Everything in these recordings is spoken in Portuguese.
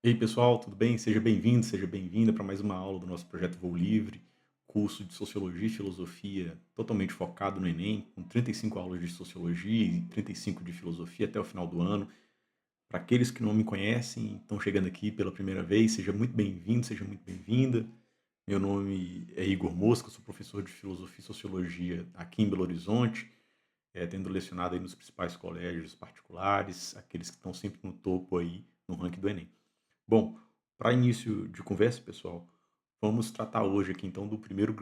E aí, pessoal, tudo bem? Seja bem-vindo, seja bem-vinda para mais uma aula do nosso projeto Voo Livre, curso de Sociologia e Filosofia totalmente focado no Enem, com 35 aulas de Sociologia e 35 de Filosofia até o final do ano. Para aqueles que não me conhecem, estão chegando aqui pela primeira vez, seja muito bem-vindo, seja muito bem-vinda. Meu nome é Igor Mosca, sou professor de Filosofia e Sociologia aqui em Belo Horizonte, tendo lecionado aí nos principais colégios particulares, aqueles que estão sempre no topo aí no ranking do Enem. Bom, para início de conversa, pessoal, vamos tratar hoje aqui então do primeiro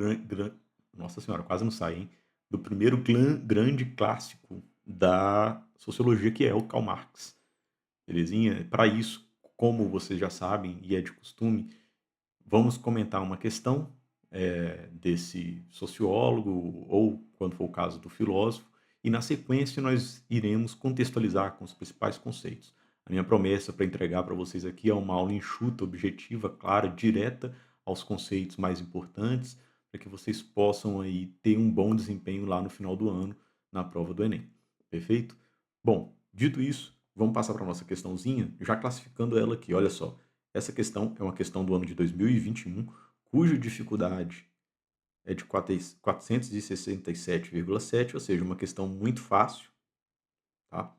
nossa senhora, quase não sai, hein? Do primeiro grande clássico da sociologia, que é o Karl Marx. Belezinha? Para isso, como vocês já sabem e é de costume, vamos comentar uma questão desse sociólogo ou, quando for o caso, do filósofo, e na sequência nós iremos contextualizar com os principais conceitos. A minha promessa para entregar para vocês aqui é uma aula enxuta, objetiva, clara, direta aos conceitos mais importantes, para que vocês possam aí ter um bom desempenho lá no final do ano na prova do Enem. Perfeito? Bom, dito isso, vamos passar para a nossa questãozinha, já classificando ela aqui. Olha só, essa questão é uma questão do ano de 2021, cuja dificuldade é de 467,7, ou seja, uma questão muito fácil, tá?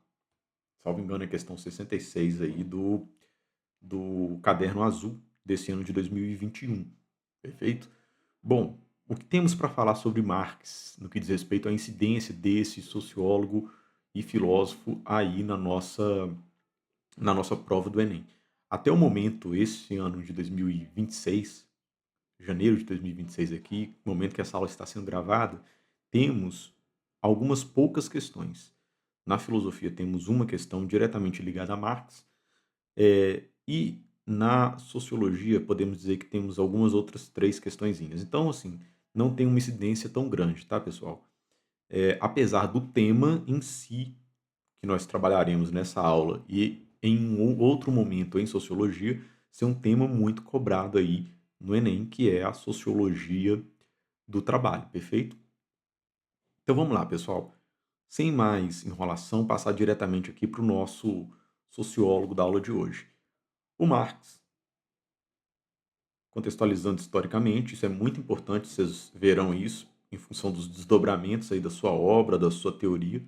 Salvo engano, é a questão 66 aí do caderno azul desse ano de 2021. Perfeito? Bom, o que temos para falar sobre Marx no que diz respeito à incidência desse sociólogo e filósofo aí na nossa prova do Enem? Até o momento, esse ano de 2026, janeiro de 2026 aqui, no momento que essa aula está sendo gravada, temos algumas poucas questões. Na filosofia temos uma questão diretamente ligada a Marx, e na sociologia podemos dizer que temos algumas outras 3 questõezinhas. Então, assim, não tem uma incidência tão grande, tá, pessoal? Apesar do tema em si, que nós trabalharemos nessa aula e em um outro momento em sociologia, ser um tema muito cobrado aí no Enem, que é a sociologia do trabalho, perfeito? Então vamos lá, pessoal. Sem mais enrolação, passar diretamente aqui para o nosso sociólogo da aula de hoje. O Marx, contextualizando historicamente, isso é muito importante, vocês verão isso em função dos desdobramentos aí da sua obra, da sua teoria.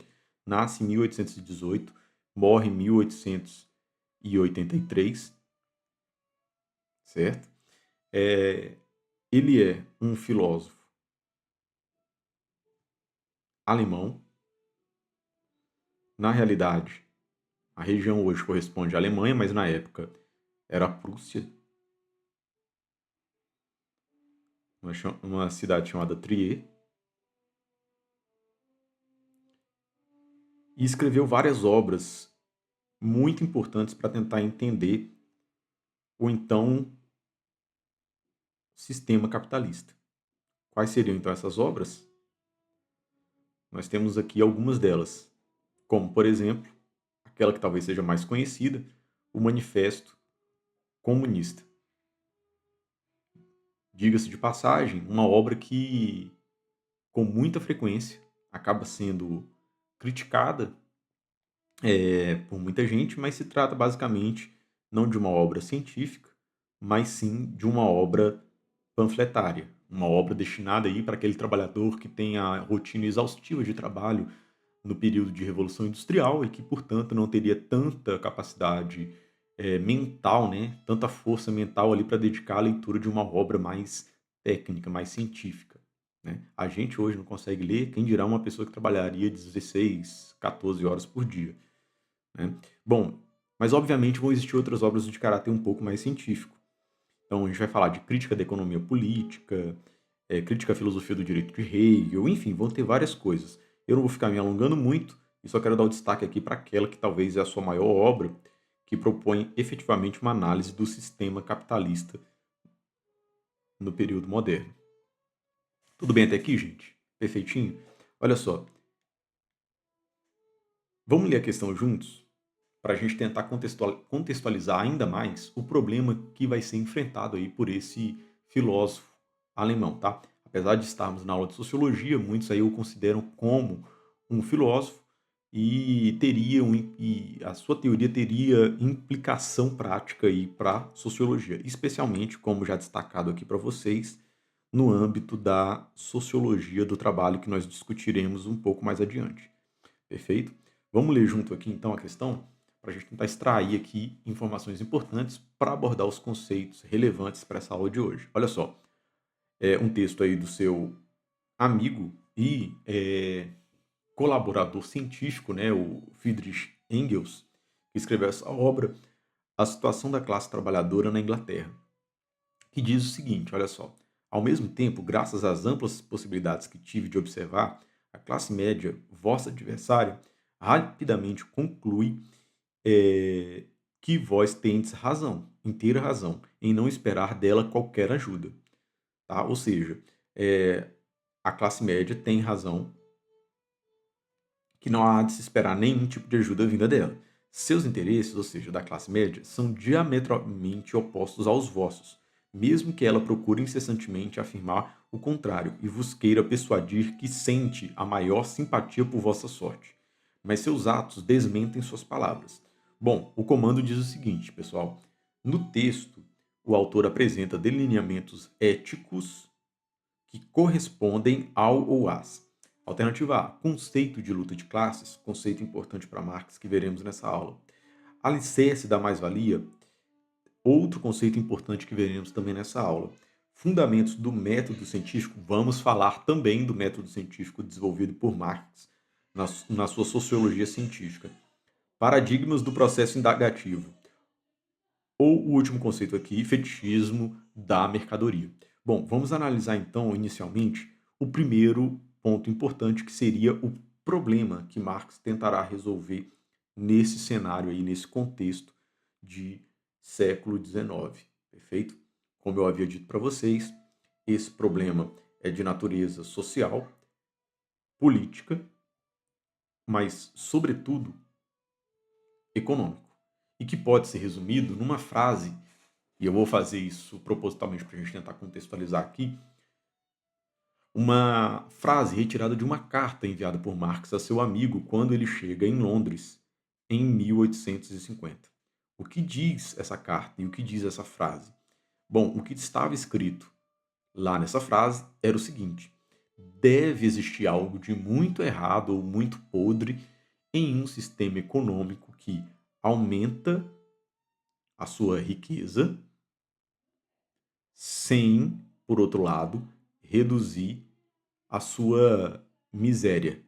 Nasce em 1818, morre em 1883, certo? É, ele é um filósofo alemão. Na realidade, a região hoje corresponde à Alemanha, mas na época era a Prússia, uma cidade chamada Trier, e escreveu várias obras muito importantes para tentar entender o então sistema capitalista. Quais seriam então essas obras? Nós temos aqui algumas delas, como, por exemplo, aquela que talvez seja mais conhecida, o Manifesto Comunista. Diga-se de passagem, uma obra que, com muita frequência, acaba sendo criticada por muita gente, mas se trata basicamente não de uma obra científica, mas sim de uma obra panfletária, uma obra destinada aí para aquele trabalhador que tem a rotina exaustiva de trabalho no período de Revolução Industrial e que, portanto, não teria tanta capacidade mental, né, tanta força mental ali para dedicar à leitura de uma obra mais técnica, mais científica. Né? A gente hoje não consegue ler, quem dirá uma pessoa que trabalharia 16, 14 horas por dia. Né? Bom, mas obviamente vão existir outras obras de caráter um pouco mais científico. Então a gente vai falar de crítica da economia política, crítica à filosofia do direito de Hegel, enfim, vão ter várias coisas. Eu não vou ficar me alongando muito e só quero dar o destaque aqui para aquela que talvez é a sua maior obra, que propõe efetivamente uma análise do sistema capitalista no período moderno. Tudo bem até aqui, gente? Perfeitinho? Olha só, vamos ler a questão juntos? Para a gente tentar contextualizar ainda mais o problema que vai ser enfrentado aí por esse filósofo alemão, tá? Apesar de estarmos na aula de sociologia, muitos aí o consideram como um filósofo, e a sua teoria teria implicação prática aí para sociologia, especialmente, como já destacado aqui para vocês, no âmbito da sociologia do trabalho que nós discutiremos um pouco mais adiante. Perfeito? Vamos ler junto aqui então a questão para a gente tentar extrair aqui informações importantes para abordar os conceitos relevantes para essa aula de hoje. Olha só, é um texto aí do seu amigo e colaborador científico, né, o Friedrich Engels, que escreveu essa obra, A Situação da Classe Trabalhadora na Inglaterra, que diz o seguinte, olha só, ao mesmo tempo, graças às amplas possibilidades que tive de observar, a classe média, vossa adversária, rapidamente conclui eh, que vós tendes razão, inteira razão, em não esperar dela qualquer ajuda. Tá? Ou seja, eh, a classe média tem razão que não há de se esperar nenhum tipo de ajuda vinda dela. Seus interesses, ou seja, da classe média, são diametralmente opostos aos vossos, mesmo que ela procure incessantemente afirmar o contrário e vos queira persuadir que sente a maior simpatia por vossa sorte. Mas seus atos desmentem suas palavras. Bom, o comando diz o seguinte, pessoal. No texto, o autor apresenta delineamentos éticos que correspondem ao ou às. Alternativa A, conceito de luta de classes, conceito importante para Marx que veremos nessa aula. Alicerce da mais-valia, outro conceito importante que veremos também nessa aula. Fundamentos do método científico, vamos falar também do método científico desenvolvido por Marx na sua sociologia científica. Paradigmas do processo indagativo, ou o último conceito aqui, fetichismo da mercadoria. Bom, vamos analisar então, inicialmente, o primeiro ponto importante, que seria o problema que Marx tentará resolver nesse cenário aí, nesse contexto de século XIX, perfeito? Como eu havia dito para vocês, esse problema é de natureza social, política, mas, sobretudo, econômico, e que pode ser resumido numa frase, e eu vou fazer isso propositalmente para a gente tentar contextualizar aqui, uma frase retirada de uma carta enviada por Marx a seu amigo quando ele chega em Londres em 1850. O que diz essa carta e o que diz essa frase? Bom, o que estava escrito lá nessa frase era o seguinte: deve existir algo de muito errado ou muito podre em um sistema econômico que aumenta a sua riqueza sem, por outro lado, reduzir a sua miséria,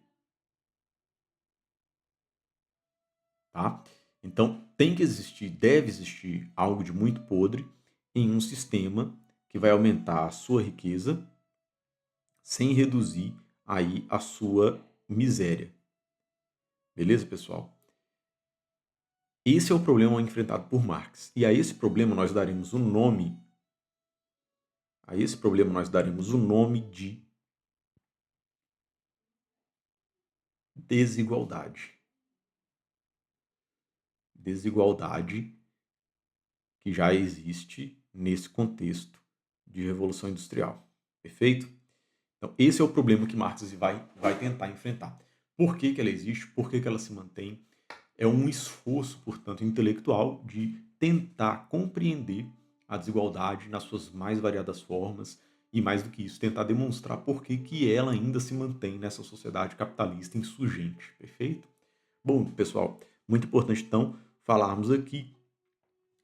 tá? Então, tem que existir, deve existir algo de muito podre em um sistema que vai aumentar a sua riqueza sem reduzir aí a sua miséria. Beleza, pessoal? Esse é o problema enfrentado por Marx. E a esse problema nós daremos o nome de desigualdade. Desigualdade que já existe nesse contexto de Revolução Industrial. Perfeito? Então, esse é o problema que Marx vai tentar enfrentar. Por que ela existe? Por que ela se mantém? É um esforço, portanto, intelectual de tentar compreender a desigualdade nas suas mais variadas formas e, mais do que isso, tentar demonstrar por que ela ainda se mantém nessa sociedade capitalista insurgente. Perfeito? Bom, pessoal, muito importante, então, falarmos aqui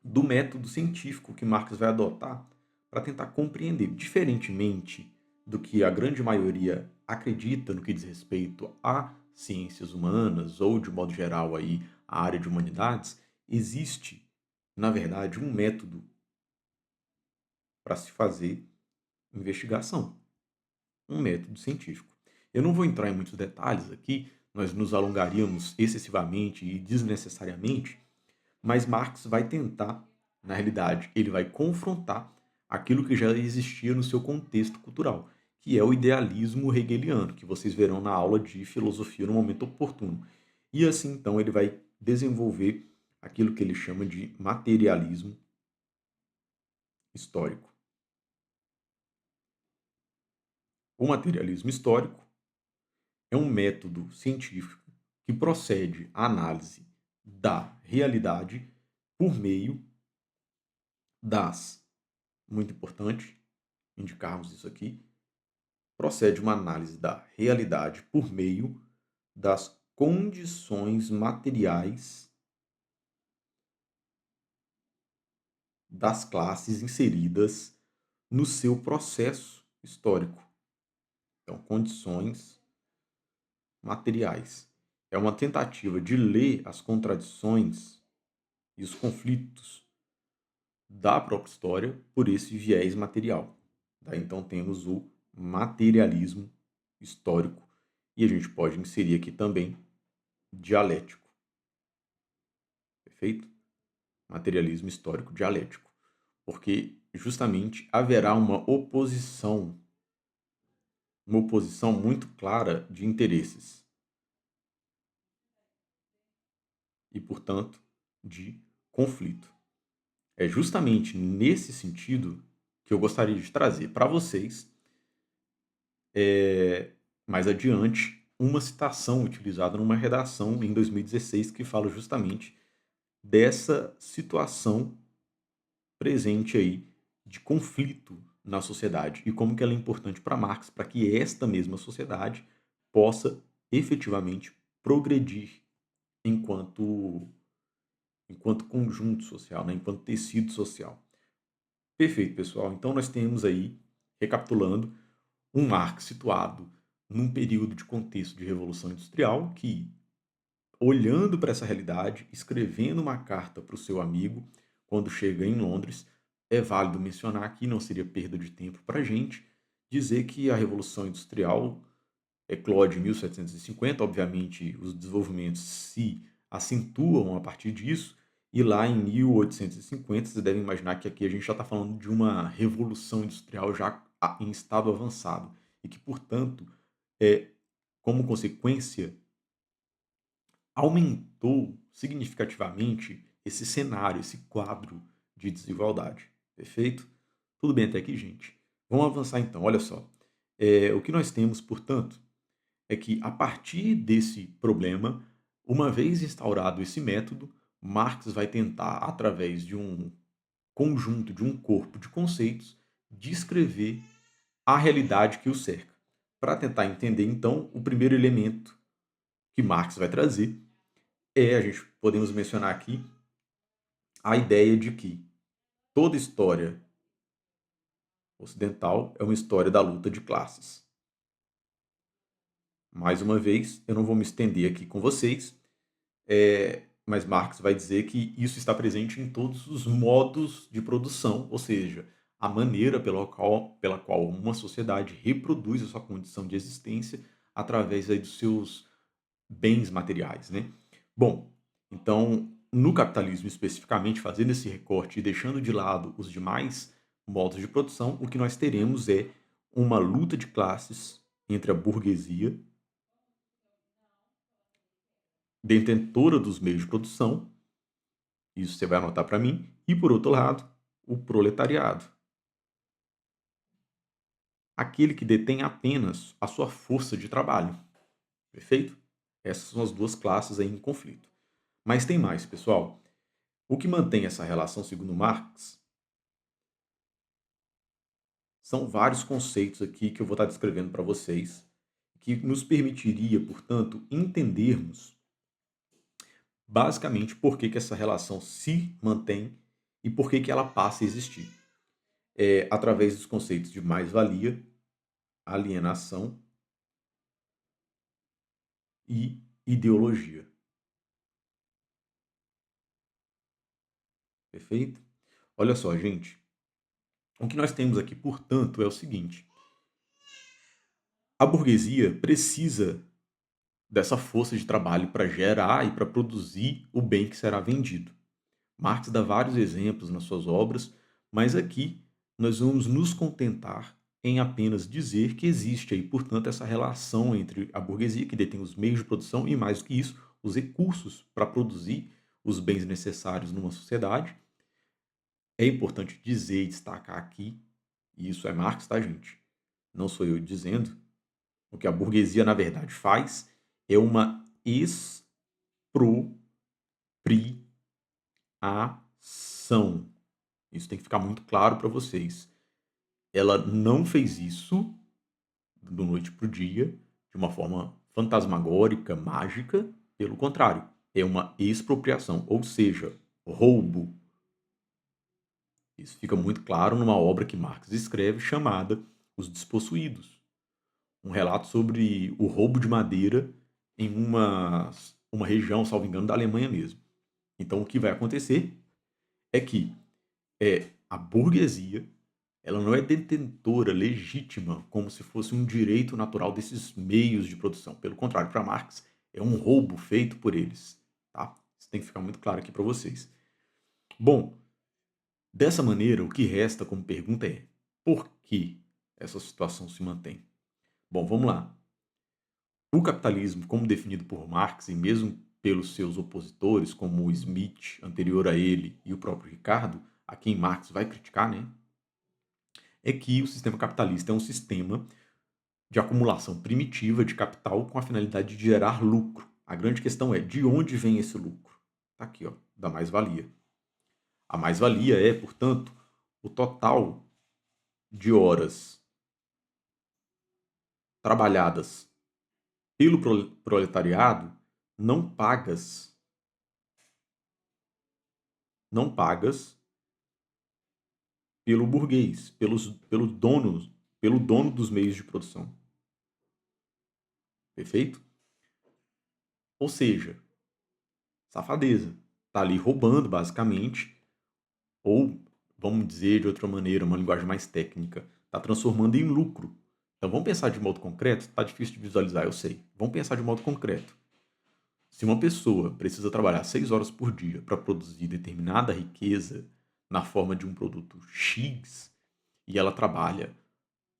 do método científico que Marx vai adotar para tentar compreender, diferentemente do que a grande maioria acredita no que diz respeito a ciências humanas ou, de modo geral, aí, a área de humanidades, existe, na verdade, um método para se fazer investigação, um método científico. Eu não vou entrar em muitos detalhes aqui, nós nos alongaríamos excessivamente e desnecessariamente, mas Marx vai tentar, na realidade, ele vai confrontar aquilo que já existia no seu contexto cultural, que é o idealismo hegeliano, que vocês verão na aula de filosofia no momento oportuno. E assim, então, ele vai desenvolver aquilo que ele chama de materialismo histórico. O materialismo histórico é um método científico que procede à análise da realidade por meio das, muito importante indicarmos isso aqui, procede uma análise da realidade por meio das condições materiais das classes inseridas no seu processo histórico. Então, condições materiais. É uma tentativa de ler as contradições e os conflitos da própria história por esse viés material. Daí, então, temos o materialismo histórico e a gente pode inserir aqui também dialético. Perfeito? Materialismo histórico dialético. Porque justamente haverá uma oposição muito clara de interesses e, portanto, de conflito. É justamente nesse sentido que eu gostaria de trazer para vocês, mais adiante, uma citação utilizada numa redação em 2016 que fala justamente dessa situação presente aí de conflito na sociedade e como que ela é importante para Marx para que esta mesma sociedade possa efetivamente progredir enquanto conjunto social, né? Enquanto tecido social. Perfeito, pessoal. Então nós temos aí, recapitulando, um Marx situado num período de contexto de Revolução Industrial que, olhando para essa realidade, escrevendo uma carta para o seu amigo quando chega em Londres, é válido mencionar aqui, não seria perda de tempo para a gente, dizer que a Revolução Industrial eclode em 1750, obviamente os desenvolvimentos se acentuam a partir disso, e lá em 1850, vocês devem imaginar que aqui a gente já está falando de uma revolução industrial já em estado avançado, e que, portanto, como consequência, aumentou significativamente esse cenário, esse quadro de desigualdade. Perfeito? Tudo bem até aqui, gente? Vamos avançar então, olha só. O que nós temos, portanto, é que, a partir desse problema, uma vez instaurado esse método, Marx vai tentar, através de um conjunto, de um corpo de conceitos, descrever a realidade que o cerca. Para tentar entender, então, o primeiro elemento que Marx vai trazer a gente podemos mencionar aqui a ideia de que toda história ocidental é uma história da luta de classes. Mais uma vez, eu não vou me estender aqui com vocês, mas Marx vai dizer que isso está presente em todos os modos de produção, ou seja, a maneira pela qual uma sociedade reproduz a sua condição de existência através aí dos seus bens materiais, né? Bom, então, no capitalismo especificamente, fazendo esse recorte e deixando de lado os demais modos de produção, o que nós teremos é uma luta de classes entre a burguesia, detentora dos meios de produção, isso você vai anotar para mim, e por outro lado, o proletariado, aquele que detém apenas a sua força de trabalho. Perfeito? Essas são as duas classes aí em conflito. Mas tem mais, pessoal. O que mantém essa relação, segundo Marx, são vários conceitos aqui que eu vou estar descrevendo para vocês, que nos permitiria, portanto, entendermos basicamente por que essa relação se mantém e por que ela passa a existir. Através dos conceitos de mais-valia, alienação e ideologia. Perfeito? Olha só, gente. O que nós temos aqui, portanto, é o seguinte: a burguesia precisa dessa força de trabalho para gerar e para produzir o bem que será vendido. Marx dá vários exemplos nas suas obras, mas aqui nós vamos nos contentar em apenas dizer que existe aí, portanto, essa relação entre a burguesia, que detém os meios de produção, e mais do que isso, os recursos para produzir os bens necessários numa sociedade. É importante dizer e destacar aqui, e isso é Marx, tá, gente? Não sou eu dizendo. O que a burguesia, na verdade, faz é uma expropriação. Isso tem que ficar muito claro para vocês. Ela não fez isso do noite para o dia, de uma forma fantasmagórica, mágica. Pelo contrário, é uma expropriação, ou seja, roubo. Isso fica muito claro numa obra que Marx escreve chamada Os Despossuídos, um relato sobre o roubo de madeira em uma região, salvo engano, da Alemanha mesmo. Então, o que vai acontecer é que a burguesia ela não é detentora legítima como se fosse um direito natural desses meios de produção. Pelo contrário, para Marx, é um roubo feito por eles. Tá? Isso tem que ficar muito claro aqui para vocês. Bom, dessa maneira, o que resta como pergunta é: por que essa situação se mantém? Bom, vamos lá. O capitalismo, como definido por Marx e mesmo pelos seus opositores, como o Smith, anterior a ele, e o próprio Ricardo, a quem Marx vai criticar, né? É que o sistema capitalista é um sistema de acumulação primitiva de capital com a finalidade de gerar lucro. A grande questão é de onde vem esse lucro? Está aqui, ó, da mais-valia. A mais-valia é, portanto, o total de horas trabalhadas pelo proletariado não pagas, não pagas pelo burguês, pelo dono dos meios de produção. Perfeito? Ou seja, safadeza. Está ali roubando, basicamente, ou, vamos dizer de outra maneira, uma linguagem mais técnica, está transformando em lucro. Então vamos pensar de modo concreto? Está difícil de visualizar, eu sei. Vamos pensar de modo concreto. Se uma pessoa precisa trabalhar 6 horas por dia para produzir determinada riqueza na forma de um produto X, e ela trabalha,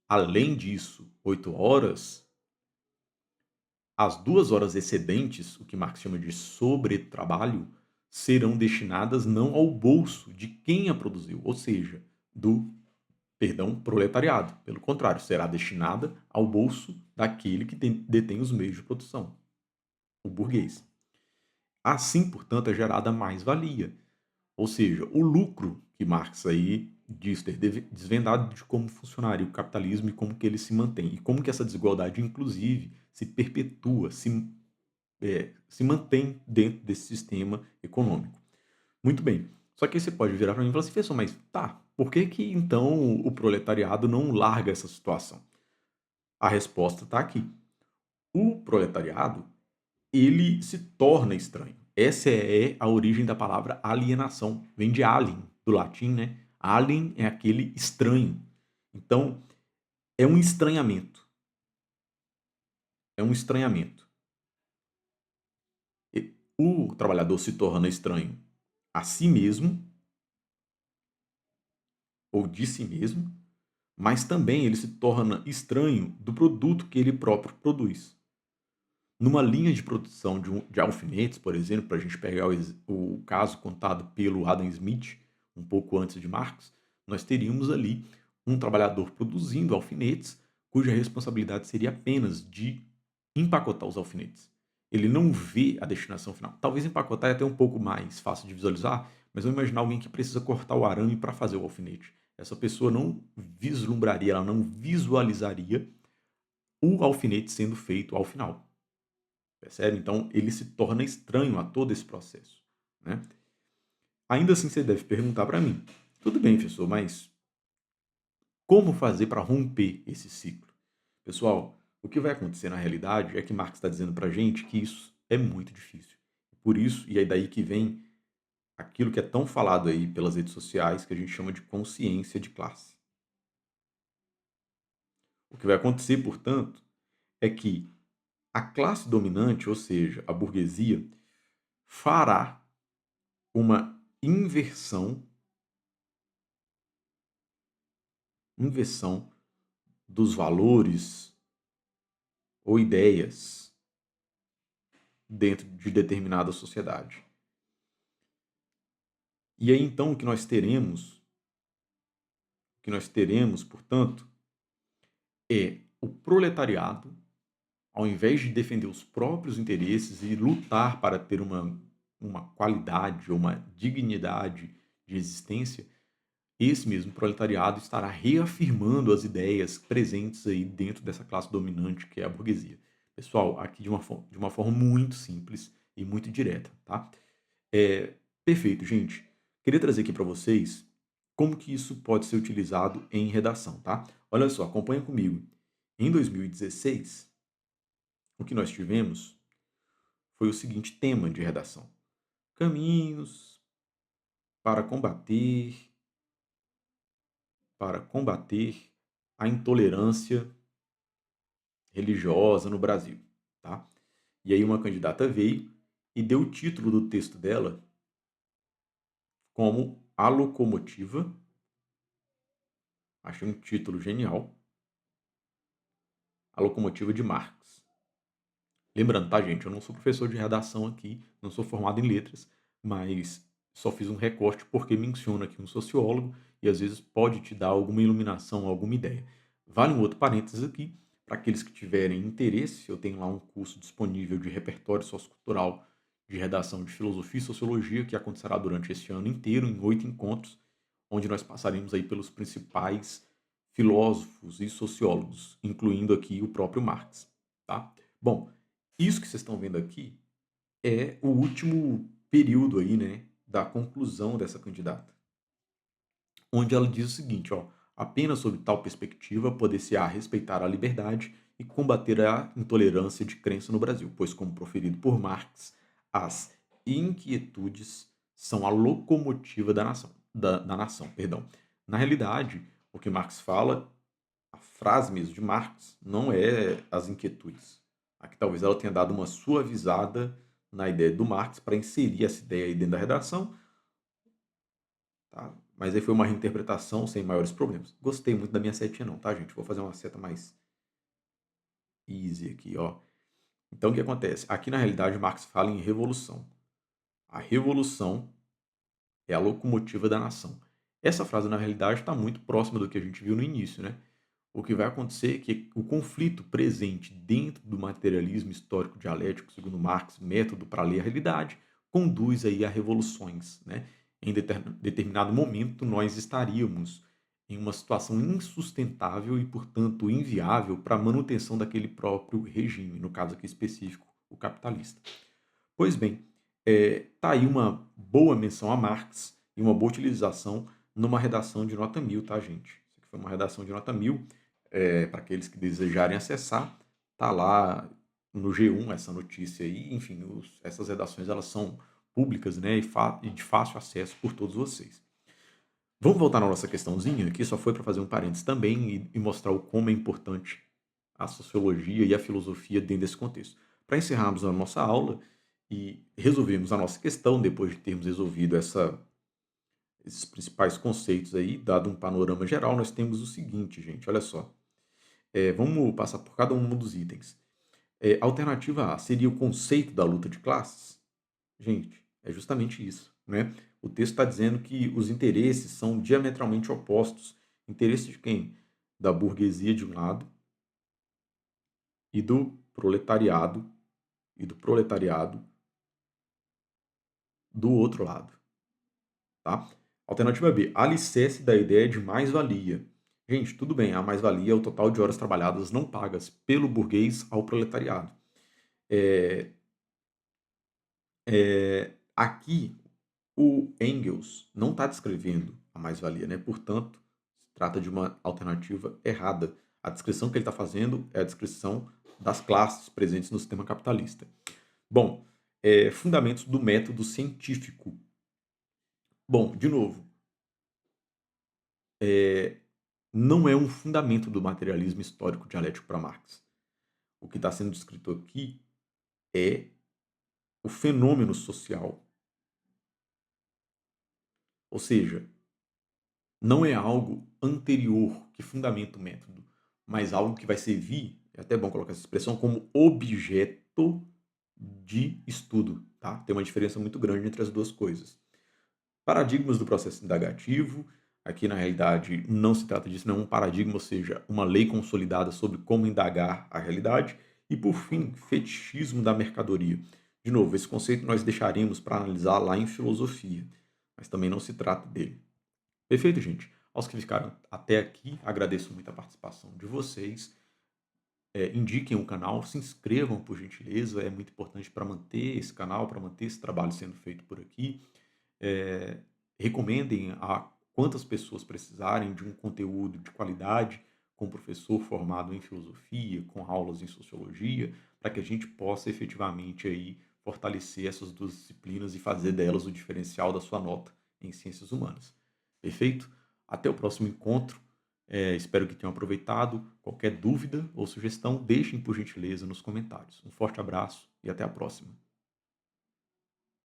além disso, 8 horas, as 2 horas excedentes, o que Marx chama de sobretrabalho, serão destinadas não ao bolso de quem a produziu, ou seja, do, proletariado. Pelo contrário, será destinada ao bolso daquele que detém os meios de produção, o burguês. Assim, portanto, é gerada mais-valia, ou seja, o lucro que Marx aí diz ter desvendado de como funcionaria o capitalismo e como que ele se mantém, e como que essa desigualdade, inclusive, se perpetua, se mantém dentro desse sistema econômico. Muito bem. Só que aí você pode virar para mim e falar assim, professor, mas tá, por que que então o proletariado não larga essa situação? A resposta está aqui. O proletariado, ele se torna estranho. Essa é a origem da palavra alienação. Vem de alien, do latim, né? Alien é aquele estranho. Então, é um estranhamento. É um estranhamento. O trabalhador se torna estranho a si mesmo, ou de si mesmo, mas também ele se torna estranho do produto que ele próprio produz. Numa linha de produção de alfinetes, por exemplo, para a gente pegar o caso contado pelo Adam Smith, um pouco antes de Marx, nós teríamos ali um trabalhador produzindo alfinetes, cuja responsabilidade seria apenas de empacotar os alfinetes. Ele não vê a destinação final. Talvez empacotar é até um pouco mais fácil de visualizar, mas vamos imaginar alguém que precisa cortar o arame para fazer o alfinete. Essa pessoa não vislumbraria, ela não visualizaria o alfinete sendo feito ao final. Percebe? Então, ele se torna estranho a todo esse processo, né? Ainda assim, você deve perguntar para mim, tudo bem, professor, mas como fazer para romper esse ciclo? Pessoal, o que vai acontecer na realidade é que Marx está dizendo para a gente que isso é muito difícil. Por isso, e é daí que vem aquilo que é tão falado aí pelas redes sociais, que a gente chama de consciência de classe. O que vai acontecer, portanto, é que a classe dominante, ou seja, a burguesia, fará uma inversão dos valores ou ideias dentro de determinada sociedade. E aí então o que nós teremos, portanto, é o proletariado, ao invés de defender os próprios interesses e lutar para ter uma qualidade ou uma dignidade de existência, esse mesmo proletariado estará reafirmando as ideias presentes aí dentro dessa classe dominante que é a burguesia. Pessoal, aqui de uma forma muito simples e muito direta, tá? É, perfeito, gente. Queria trazer aqui para vocês como que isso pode ser utilizado em redação, tá? Olha só, acompanha comigo. Em 2016, o que nós tivemos foi o seguinte tema de redação: caminhos para combater a intolerância religiosa no Brasil, tá? E aí uma candidata veio e deu o título do texto dela como A Locomotiva. Achei um título genial. A Locomotiva de Marx. Lembrando, tá, gente? Eu não sou professor de redação aqui, não sou formado em letras, mas só fiz um recorte porque menciona aqui um sociólogo e às vezes pode te dar alguma iluminação, alguma ideia. Vale um outro parênteses aqui, para aqueles que tiverem interesse, eu tenho lá um curso disponível de repertório sociocultural de redação de filosofia e sociologia que acontecerá durante este ano inteiro, em 8 encontros, onde nós passaremos aí pelos principais filósofos e sociólogos, incluindo aqui o próprio Marx, tá? Bom, isso que vocês estão vendo aqui é o último período aí, né, da conclusão dessa candidata, onde ela diz o seguinte, ó: apenas sob tal perspectiva poder-se-á respeitar a liberdade e combater a intolerância de crença no Brasil, pois, como proferido por Marx, as inquietudes são a locomotiva da nação, perdão. Na realidade, o que Marx fala, a frase mesmo de Marx, não é as inquietudes. Aqui talvez ela tenha dado uma suavizada na ideia do Marx para inserir essa ideia aí dentro da redação, tá? Mas aí foi uma reinterpretação sem maiores problemas. Gostei muito da minha setinha não, tá, gente? Vou fazer uma seta mais easy aqui, ó. Então o que acontece? Aqui na realidade Marx fala em revolução. A revolução é a locomotiva da nação. Essa frase na realidade está muito próxima do que a gente viu no início, né? O que vai acontecer é que o conflito presente dentro do materialismo histórico dialético, segundo Marx, método para ler a realidade, conduz aí a revoluções, né? Em determinado momento, nós estaríamos em uma situação insustentável e, portanto, inviável para a manutenção daquele próprio regime, no caso aqui específico, o capitalista. Pois bem, tá aí uma boa menção a Marx e uma boa utilização numa redação de nota 1000, tá, gente? Isso aqui foi uma redação de nota 1000, para aqueles que desejarem acessar, tá lá no G1 essa notícia aí, enfim, essas redações elas são públicas, né, e de fácil acesso por todos vocês. Vamos voltar na nossa questãozinha, que só foi para fazer um parênteses também e mostrar o como é importante a sociologia e a filosofia dentro desse contexto. Para encerrarmos a nossa aula e resolvermos a nossa questão, depois de termos resolvido esses principais conceitos aí, dado um panorama geral, nós temos o seguinte, gente, olha só. Vamos passar por cada um dos itens. Alternativa A seria o conceito da luta de classes? Gente, é justamente isso, né? O texto está dizendo que os interesses são diametralmente opostos. Interesse de quem? Da burguesia de um lado e do proletariado do outro lado, tá? Alternativa B, alicerce da ideia de mais-valia. Gente, tudo bem, a mais-valia é o total de horas trabalhadas não pagas pelo burguês ao proletariado. É, Aqui, o Engels não está descrevendo a mais-valia, né? Portanto, se trata de uma alternativa errada. A descrição que ele está fazendo é a descrição das classes presentes no sistema capitalista. Bom, fundamentos do método científico. Bom, de novo, não é um fundamento do materialismo histórico dialético para Marx. O que está sendo descrito aqui é o fenômeno social. Ou seja, não é algo anterior que fundamenta o método, mas algo que vai servir, é até bom colocar essa expressão, como objeto de estudo. Tá? Tem uma diferença muito grande entre as duas coisas. Paradigmas do processo indagativo. Aqui, na realidade, não se trata disso, não é um paradigma, ou seja, uma lei consolidada sobre como indagar a realidade. E por fim, fetichismo da mercadoria. De novo, esse conceito nós deixaremos para analisar lá em filosofia, mas também não se trata dele. Perfeito, gente? Aos que ficaram até aqui, agradeço muito a participação de vocês. Indiquem o canal, se inscrevam por gentileza, é muito importante para manter esse canal, para manter esse trabalho sendo feito por aqui. Eh, Recomendem a quantas pessoas precisarem de um conteúdo de qualidade, com professor formado em filosofia, com aulas em sociologia, para que a gente possa efetivamente aí fortalecer essas duas disciplinas e fazer delas o diferencial da sua nota em ciências humanas. Perfeito? Até o próximo encontro. Espero que tenham aproveitado. Qualquer dúvida ou sugestão, deixem por gentileza nos comentários. Um forte abraço e até a próxima.